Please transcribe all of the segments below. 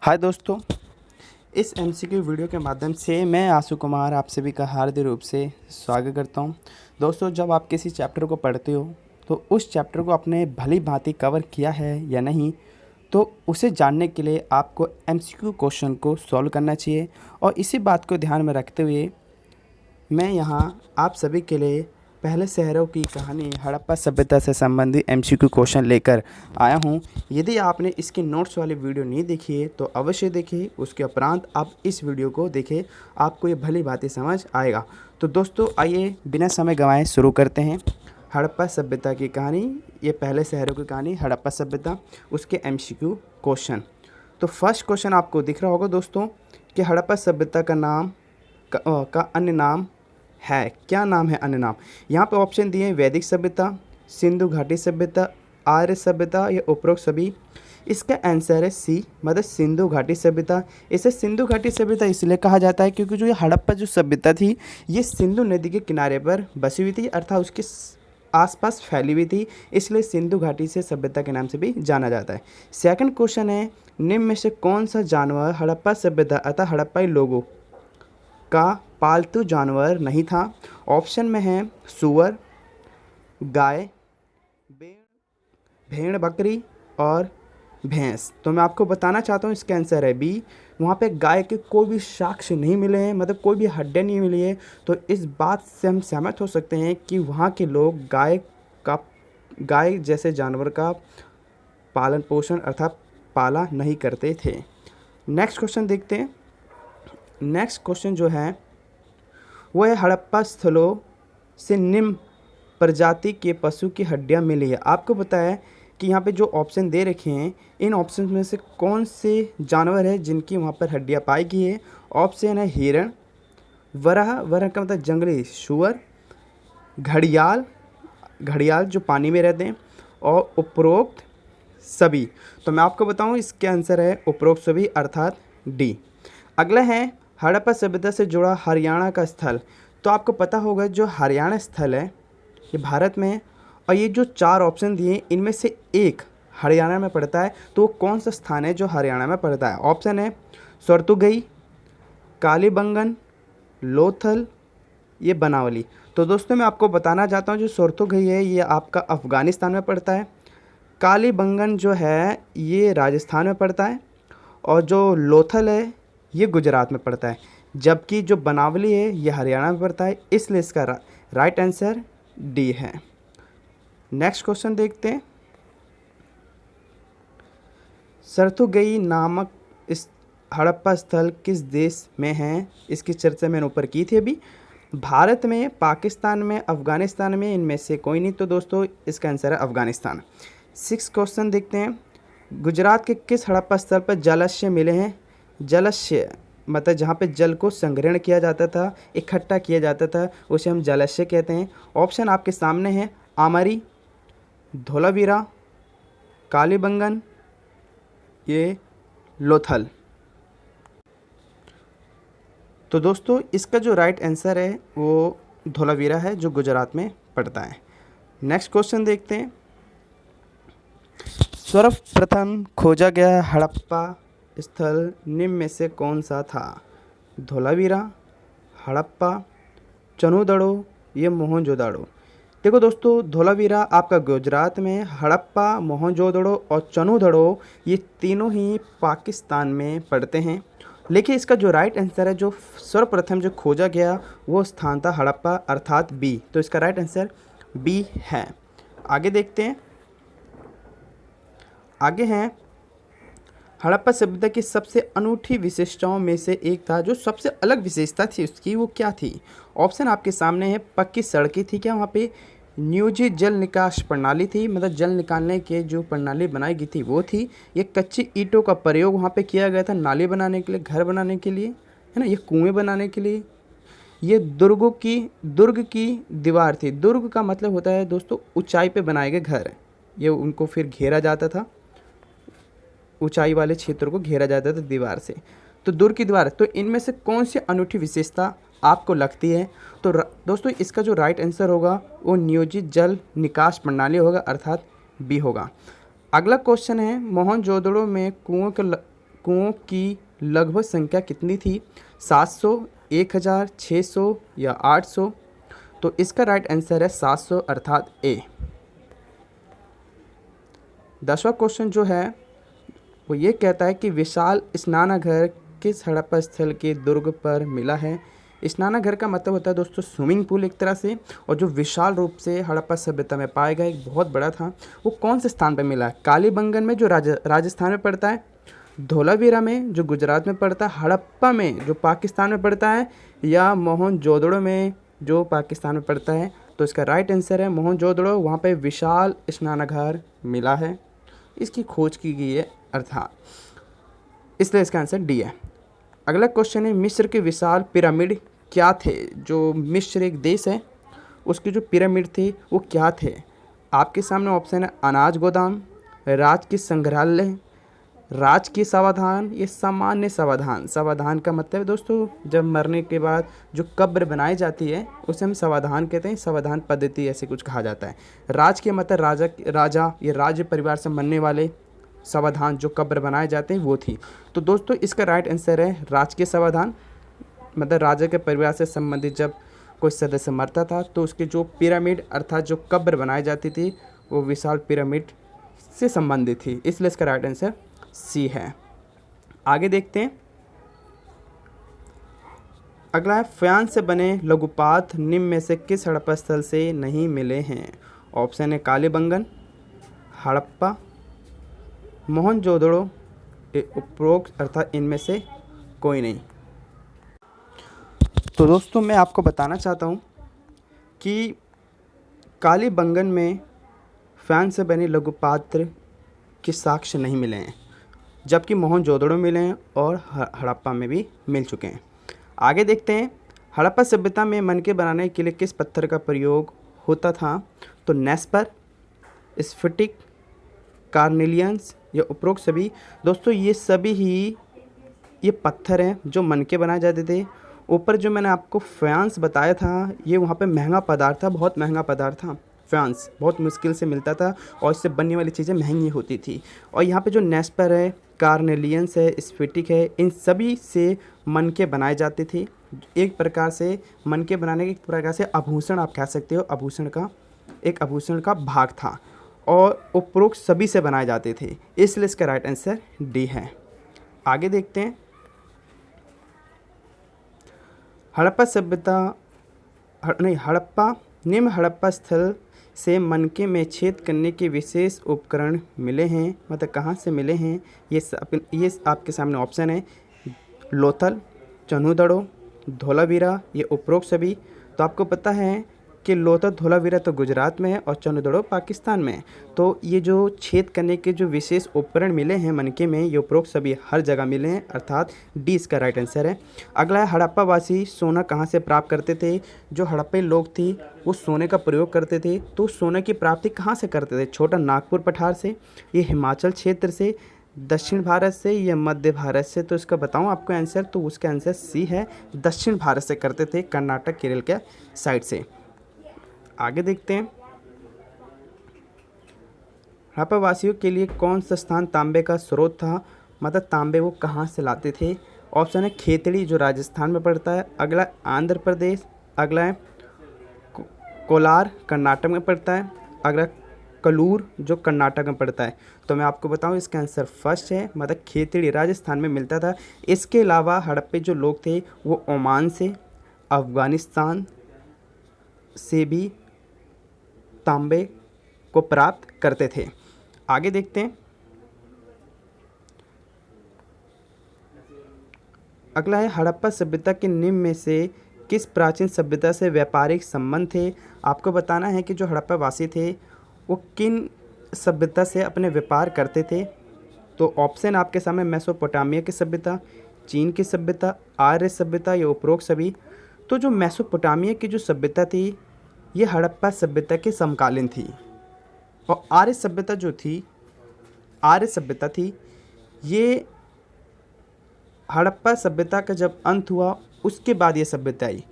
हाय दोस्तों, इस MCQ video के माध्यम से मैं आशु कुमार आप सभी का हार्दिक रूप से स्वागत करता हूं। दोस्तों, जब आप किसी चैप्टर को पढ़ते हो तो उस चैप्टर को आपने भली भांति कवर किया है या नहीं, तो उसे जानने के लिए आपको एमसीक्यू क्वेश्चन को सॉल्व करना चाहिए। और इसी बात को ध्यान में रखते हुए मैं यहाँ आप सभी के लिए पहले शहरों की कहानी हड़प्पा सभ्यता से संबंधित एमसीक्यू क्वेश्चन लेकर आया हूँ। यदि आपने इसकी नोट्स वाली वीडियो नहीं देखी है तो अवश्य देखिए, उसके उपरांत आप इस वीडियो को देखें, आपको ये भली भांति समझ आएगा। तो दोस्तों आइए बिना समय गंवाए शुरू करते हैं। हड़प्पा सभ्यता की कहानी, ये पहले शहरों की कहानी हड़प्पा सभ्यता, उसके एमसीक्यू क्वेश्चन। तो फर्स्ट क्वेश्चन आपको दिख रहा होगा दोस्तों कि हड़प्पा सभ्यता का नाम का अन्य नाम है, क्या नाम है अन्य नाम। यहाँ पे ऑप्शन दिए हैं वैदिक सभ्यता, सिंधु घाटी सभ्यता, आर्य सभ्यता या उपरोक्त सभी। इसका आंसर है सी, मतलब सिंधु घाटी सभ्यता। इसे सिंधु घाटी सभ्यता इसलिए कहा जाता है क्योंकि जो ये हड़प्पा जो सभ्यता थी ये सिंधु नदी के किनारे पर बसी हुई थी, अर्थात उसके आसपास फैली हुई थी, इसलिए सिंधु घाटी से सभ्यता के नाम से भी जाना जाता है। सेकंड क्वेश्चन है, निम्न में से कौन सा जानवर हड़प्पा सभ्यता अतः हड़प्पाई लोगों का पालतू जानवर नहीं था। ऑप्शन में है सूअर, गाय, भेड़ बकरी और भैंस। तो मैं आपको बताना चाहता हूँ इसका आंसर है बी। वहाँ पे गाय के कोई भी साक्ष्य नहीं मिले हैं, मतलब कोई भी हड्डियाँ नहीं मिली है। तो इस बात से हम सहमत हो सकते हैं कि वहाँ के लोग गाय जैसे जानवर का पालन पोषण अर्थात पाला नहीं करते थे। नेक्स्ट क्वेश्चन देखते हैं। नेक्स्ट क्वेश्चन जो है वो है हड़प्पा स्थलों से निम्न प्रजाति के पशु की हड्डियां मिली है। आपको पता है कि यहाँ पे जो ऑप्शन दे रखे हैं इन ऑप्शन में से कौन से जानवर है जिनकी वहाँ पर हड्डियां पाई गई है। ऑप्शन है हिरण, वरह का मतलब जंगली सूअर, घड़ियाल जो पानी में रहते हैं, और उपरोक्त सभी। तो मैं आपको बताऊँ इसके आंसर है उपरोक्त सभी अर्थात डी। अगला है हड़प्पा सभ्यता से जुड़ा हरियाणा का स्थल। तो आपको पता होगा जो हरियाणा स्थल है ये भारत में है, और ये जो चार ऑप्शन दिए इनमें से एक हरियाणा में पड़ता है। तो वो कौन सा स्थान है जो हरियाणा में पड़ता है। ऑप्शन है सोरतुगई, कालीबंगन, लोथल, ये बनावली। तो दोस्तों मैं आपको बताना चाहता हूँ जो सोरतुगई है ये आपका अफ़गानिस्तान में पड़ता है, कालीबंगन जो है ये राजस्थान में पड़ता है, और जो लोथल है ये गुजरात में पड़ता है, जबकि जो बनावली है ये हरियाणा में पड़ता है। इसलिए इसका राइट आंसर डी है। नेक्स्ट क्वेश्चन देखते हैं। सरतुगई नामक इस हड़प्पा स्थल किस देश में है, इसकी चर्चा मैंने ऊपर की थी अभी। भारत में, पाकिस्तान में, अफ़गानिस्तान में, इनमें से कोई नहीं। तो दोस्तों इसका आंसर है अफ़गानिस्तान। 6 क्वेश्चन देखते हैं। गुजरात के किस हड़प्पा स्थल पर जलाशय मिले हैं। जलाशय मतलब जहाँ पे जल को संग्रहण किया जाता था, इकट्ठा किया जाता था, उसे हम जलाशय कहते हैं। ऑप्शन आपके सामने है आमरी, धोलावीरा, कालीबंगन, ये लोथल। तो दोस्तों इसका जो राइट आंसर है वो धोलावीरा है जो गुजरात में पड़ता है। नेक्स्ट क्वेश्चन देखते हैं। सर्वप्रथम खोजा गया हड़प्पा स्थल निम्न में से कौन सा था। धोलावीरा, हड़प्पा, चनुदड़ो, ये मोहनजोदाड़ो। देखो दोस्तों धोलावीरा आपका गुजरात में, हड़प्पा, मोहनजोदड़ो और चनुदड़ो ये तीनों ही पाकिस्तान में पड़ते हैं। लेकिन इसका जो राइट आंसर है जो सर्वप्रथम जो खोजा गया वो स्थान था हड़प्पा अर्थात बी। तो इसका राइट आंसर बी है। आगे देखते हैं। आगे हैं हड़प्पा सभ्यता की सबसे अनूठी विशेषताओं में से एक था, जो सबसे अलग विशेषता थी उसकी वो क्या थी। ऑप्शन आपके सामने है पक्की सड़कें थी क्या वहाँ पे, नियोजित जल निकास प्रणाली थी, मतलब जल निकालने के जो प्रणाली बनाई गई थी वो थी। ये कच्ची ईंटों का प्रयोग वहाँ पे किया गया था नाले बनाने के लिए, घर बनाने के लिए, है ना, ये कुएँ बनाने के लिए। ये दुर्ग की दीवार थी। दुर्ग का मतलब होता है दोस्तों ऊंचाई पे बनाए गए घर। ये उनको फिर घेरा जाता था, ऊंचाई वाले क्षेत्र को घेरा जाता था दीवार से। तो दुर्ग की दीवार। तो इनमें से कौन सी अनूठी विशेषता आपको लगती है। तो दोस्तों इसका जो राइट आंसर होगा वो नियोजित जल निकास प्रणाली होगा अर्थात बी होगा। अगला क्वेश्चन है मोहनजोदड़ो में कुओं की लगभग संख्या कितनी थी? 700, 1000, 600 या 800? तो इसका राइट आंसर है 700 अर्थात ए। 10वां क्वेश्चन जो है वो ये कहता है कि विशाल स्नानागार किस हड़प्पा स्थल के दुर्ग पर मिला है? स्नानागार का मतलब होता है दोस्तों स्विमिंग पूल एक तरह से, और जो विशाल रूप से हड़प्पा सभ्यता में पाया गया एक बहुत बड़ा था, वो कौन से स्थान पर मिला है? कालीबंगन में जो राजस्थान में पड़ता है, धोलावीरा में जो गुजरात में पड़ता है, हड़प्पा में जो पाकिस्तान में पड़ता है, या मोहनजोदड़ो में जो पाकिस्तान में पड़ता है? तो इसका राइट आंसर है मोहनजोदड़ो, वहाँ पे विशाल स्नानागार मिला है, इसकी खोज की गई है अर्थात, इसलिए इसका आंसर डी है। अगला क्वेश्चन है मिस्र के विशाल पिरामिड क्या थे? जो मिस्र एक देश है उसके जो पिरामिड थे वो क्या थे? आपके सामने ऑप्शन है अनाज गोदाम, राजकीय संग्रहालय, राजकीय समाधान, ये सामान्य समाधान। समाधान का मतलब है दोस्तों जब मरने के बाद जो कब्र बनाई जाती है उसे हम समाधान कहते हैं, समाधान पद्धति ऐसे कुछ कहा जाता है। राज के मतलब राजा ये राज्य परिवार से बनने वाले समाधान जो कब्र बनाए जाते हैं वो थी। तो दोस्तों इसका राइट आंसर है राजकीय समाधान, मतलब राजा के परिवार से संबंधित जब कोई सदस्य मरता था तो उसके जो पिरामिड अर्थात जो कब्र बनाई जाती थी वो विशाल पिरामिड से संबंधित थी, इसलिए इसका राइट आंसर सी है। आगे देखते हैं। अगला है फ्यांस से बने लघुपात निम्न में से किस हड़प्पा स्थल से नहीं मिले हैं? ऑप्शन है कालीबंगन, हड़प्पा, मोहनजोदड़ो, उपरोक्त अर्थात इनमें से कोई नहीं। तो दोस्तों मैं आपको बताना चाहता हूँ कि कालीबंगन में फ्यांस से बने लघुपात्र के साक्ष्य नहीं मिले हैं, जबकि मोहनजोदड़ो मिले हैं और हड़प्पा में भी मिल चुके हैं। आगे देखते हैं। हड़प्पा सभ्यता में मनके बनाने के लिए किस पत्थर का प्रयोग होता था? तो नेस्पर, स्फटिक, कार्नेलियंस या उपरोक्त सभी? दोस्तों ये सभी ही ये पत्थर हैं जो मनके बनाए जाते थे। ऊपर जो मैंने आपको फ्यांस बताया था ये वहाँ पे महंगा पदार्थ था, बहुत महंगा पदार्थ था। फ्यांस बहुत मुश्किल से मिलता था और इससे बनने वाली चीज़ें महंगी होती थी। और यहाँ पे जो नेस्पर है, कार्नेलियंस है, स्फटिक है, इन सभी से मनके बनाए जाते थे। एक प्रकार से मनके बनाने के एक प्रकार से आभूषण आप कह सकते हो, आभूषण का भाग था और उपरोक्त सभी से बनाए जाते थे, इसलिए इसका राइट आंसर डी है। आगे देखते हैं। निम्न हड़प्पा स्थल से मनके में छेद करने के विशेष उपकरण मिले हैं, मतलब कहाँ से मिले हैं? ये आपके सामने ऑप्शन है लोथल, चन्हुदड़ो, धोलावीरा, ये उपरोक्त सभी। तो आपको पता है कि लोथल धोलावीरा तो गुजरात में है और चन्हुदड़ो पाकिस्तान में है। तो ये जो छेद करने के जो विशेष उपकरण मिले हैं मनके में, ये उपरोक्त सभी हर जगह मिले हैं, अर्थात डी इसका राइट आंसर है। अगला है हड़प्पा वासी सोना कहाँ से प्राप्त करते थे? जो हड़प्पे लोग थे वो सोने का प्रयोग करते थे, तो सोने की प्राप्ति कहाँ से करते थे? छोटा नागपुर पठार से, ये हिमाचल क्षेत्र से, दक्षिण भारत से या मध्य भारत से? तो इसका बताऊं आपको आंसर, तो उसका आंसर सी है, दक्षिण भारत से करते थे, कर्नाटक केरल के साइड से। आगे देखते हैं। हड़प्पा वासियों के लिए कौन सा स्थान तांबे का स्रोत था? मतलब तांबे वो कहाँ से लाते थे? ऑप्शन है खेतड़ी जो राजस्थान में पड़ता है, अगला आंध्र प्रदेश, अगला है कोलार कर्नाटक में पड़ता है, अगला कलूर जो कर्नाटक में पड़ता है। तो मैं आपको बताऊं इसका आंसर फर्स्ट है, मतलब खेतड़ी राजस्थान में मिलता था। इसके अलावा हड़प्पे जो लोग थे वो ओमान से, अफ़गानिस्तान से भी तांबे को प्राप्त करते थे। आगे देखते हैं। अगला है हड़प्पा सभ्यता के निम्न में से किस प्राचीन सभ्यता से व्यापारिक संबंध थे? आपको बताना है कि जो हड़प्पा वासी थे वो किन सभ्यता से अपने व्यापार करते थे। तो ऑप्शन आपके सामने मेसोपोटामिया की सभ्यता, चीन की सभ्यता, आर्य सभ्यता या उपरोक्त सभी। तो जो मेसोपोटामिया की जो सभ्यता थी ये हड़प्पा सभ्यता के समकालीन थी, और आर्य सभ्यता थी ये हड़प्पा सभ्यता का जब अंत हुआ उसके बाद ये सभ्यता आई,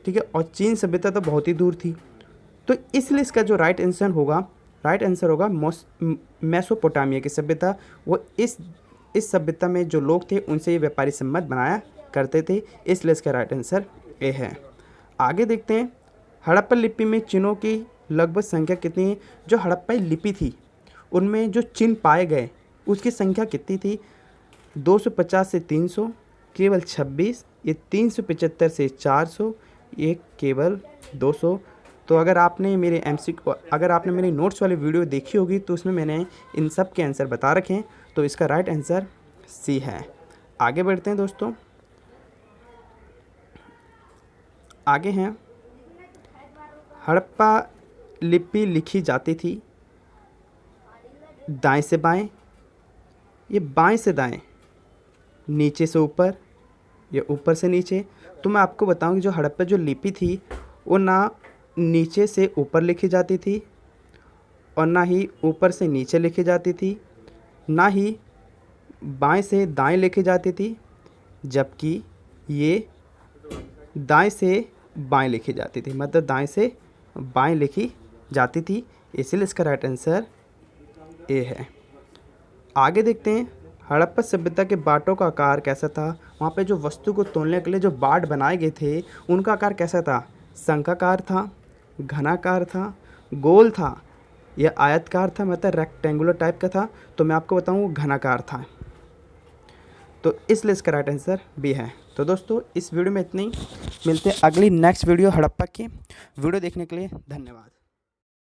ठीक है। और चीन सभ्यता तो बहुत ही दूर थी, तो इसलिए इसका जो राइट आंसर होगा मेसोपोटामिया की सभ्यता। वो इस सभ्यता में जो लोग थे उनसे ये व्यापारी संबंध बनाया करते थे, इसलिए इसका राइट आंसर ए है। आगे देखते हैं, हड़प्पा लिपि में चिन्हों की लगभग संख्या कितनी है। जो हड़प्पाई लिपि थी उनमें जो चिन्ह पाए गए उसकी संख्या कितनी थी। 250 से 300, केवल 26, ये 375 से 400, ये केवल 200। तो अगर आपने मेरे अगर आपने मेरी नोट्स वाली वीडियो देखी होगी तो उसमें मैंने इन सब के आंसर बता रखे हैं, तो इसका राइट आंसर सी है। आगे बढ़ते हैं दोस्तों, आगे हैं, हड़प्पा लिपि लिखी जाती थी दाएं से बाएं, ये बाएं से दाएं, नीचे से ऊपर, ये ऊपर से नीचे। तो मैं आपको बताऊं कि जो हड़प्पा जो लिपि थी वो ना नीचे से ऊपर लिखी जाती थी और ना ही ऊपर से नीचे लिखी जाती थी, ना ही बाएं से दाएं लिखी जाती थी, जबकि ये दाएं से बाएं लिखी जाती थी, मतलब दाएं से बाएं लिखी जाती थी, इसलिए इसका राइट आंसर ए है। आगे देखते हैं, हड़प्पा सभ्यता के बाटों का आकार कैसा था। वहाँ पे जो वस्तु को तोलने के लिए जो बाट बनाए गए थे उनका आकार कैसा था। शंखाकार था, घनाकार था, गोल था या आयतकार था, मतलब रेक्टेंगुलर टाइप का था। तो मैं आपको बताऊँ घनाकार था, तो इसलिए इसका राइट आंसर बी है। तो दोस्तों इस वीडियो में इतनी, मिलते हैं अगली नेक्स्ट वीडियो हड़प्पा की। वीडियो देखने के लिए धन्यवाद।